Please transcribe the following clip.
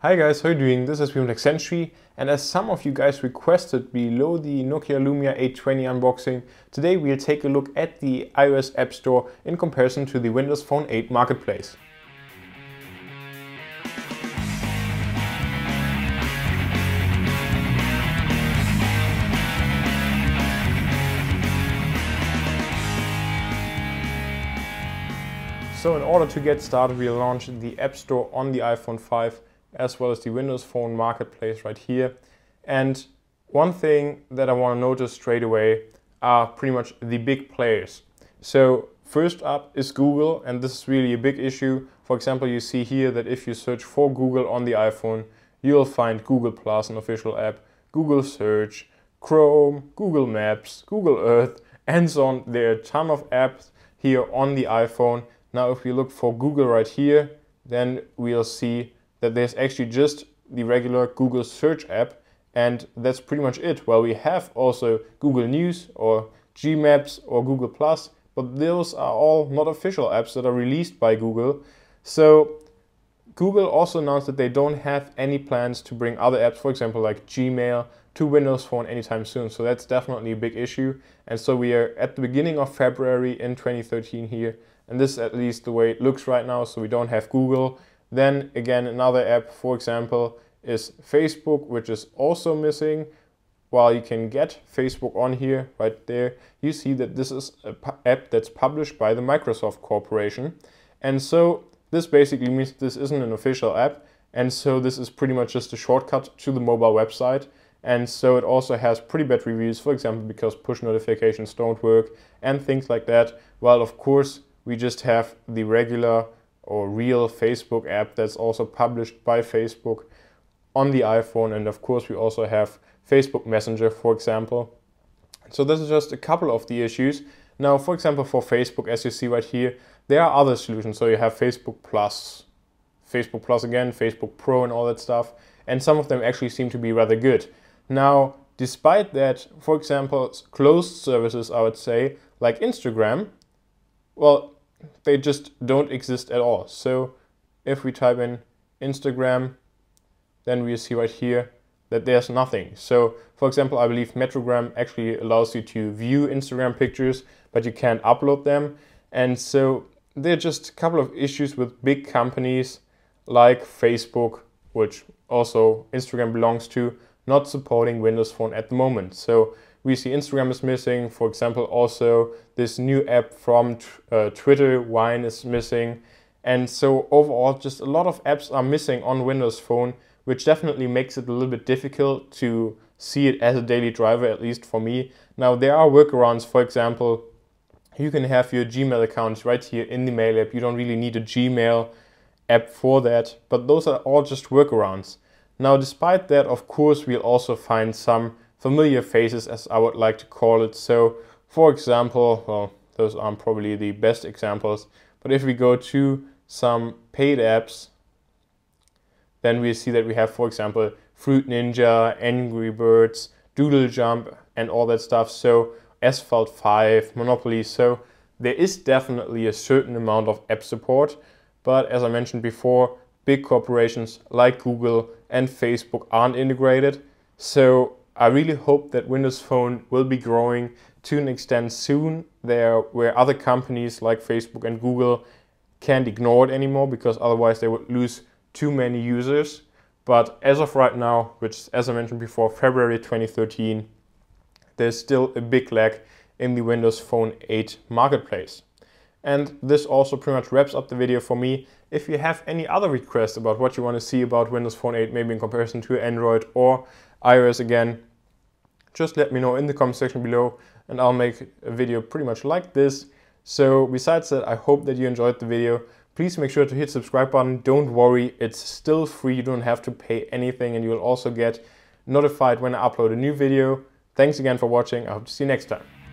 Hi guys, how are you doing? This is techcentury, and as some of you guys requested below the Nokia Lumia 820 unboxing, today we'll take a look at the iOS App Store in comparison to the Windows Phone 8 marketplace. So in order to get started, we'll launch the App Store on the iPhone 5 as well as the Windows Phone marketplace right here. And one thing that I want to notice straight away are pretty much the big players. So first up is Google, and this is really a big issue. For example, you see here that if you search for Google on the iPhone, you'll find Google Plus, an official app, Google Search, Chrome, Google Maps, Google Earth, and so on. There are a ton of apps here on the iPhone. Now if we look for Google right here, then we'll see that there's actually just the regular Google Search app, and that's pretty much it. Well, we have also Google News or Gmaps or Google Plus, but those are all not official apps that are released by Google. So Google also announced that they don't have any plans to bring other apps, for example like Gmail, to Windows Phone anytime soon. So that's definitely a big issue. And so we are at the beginning of February in 2013 here, and this is at least the way it looks right now. So we don't have Google. Then again, another app, for example, is Facebook, which is also missing. While you can get Facebook on here, right there, you see that this is an app that's published by the Microsoft Corporation. And so this basically means this isn't an official app. And so this is pretty much just a shortcut to the mobile website. And so it also has pretty bad reviews, for example, because push notifications don't work and things like that. While of course, we just have the regular or real Facebook app that's also published by Facebook on the iPhone. And of course we also have Facebook Messenger, for example. So this is just a couple of the issues. Now, for example, for Facebook, as you see right here, there are other solutions. So you have Facebook Plus again, Facebook Pro and all that stuff. And some of them actually seem to be rather good. Now, despite that, for example, closed services, I would say, like Instagram, well, they just don't exist at all. So if we type in Instagram, then we see right here that there's nothing. So for example, I believe Metrogram actually allows you to view Instagram pictures, but you can't upload them. And so there are just a couple of issues with big companies like Facebook, which also Instagram belongs to, not supporting Windows Phone at the moment. So we see Instagram is missing. For example, also this new app from Twitter, Wine, is missing. And so overall, just a lot of apps are missing on Windows Phone, which definitely makes it a little bit difficult to see it as a daily driver, at least for me. Now, there are workarounds. For example, you can have your Gmail account right here in the Mail app. You don't really need a Gmail app for that, but those are all just workarounds. Now, despite that, of course, we'll also find some familiar faces, as I would like to call it. So, for example, well, those aren't probably the best examples, but if we go to some paid apps, then we see that we have, for example, Fruit Ninja, Angry Birds, Doodle Jump, and all that stuff. So, Asphalt 5, Monopoly. So, there is definitely a certain amount of app support, but as I mentioned before, big corporations like Google and Facebook aren't integrated. So I really hope that Windows Phone will be growing to an extent soon there where other companies like Facebook and Google can't ignore it anymore, because otherwise they would lose too many users. But as of right now, which as I mentioned before, February 2013, there's still a big lag in the Windows Phone 8 marketplace. And this also pretty much wraps up the video for me. If you have any other requests about what you want to see about Windows Phone 8, maybe in comparison to Android or iOS again, just let me know in the comment section below and I'll make a video pretty much like this. So besides that, I hope that you enjoyed the video. Please make sure to hit the subscribe button. Don't worry, it's still free. You don't have to pay anything, and you will also get notified when I upload a new video. Thanks again for watching. I hope to see you next time.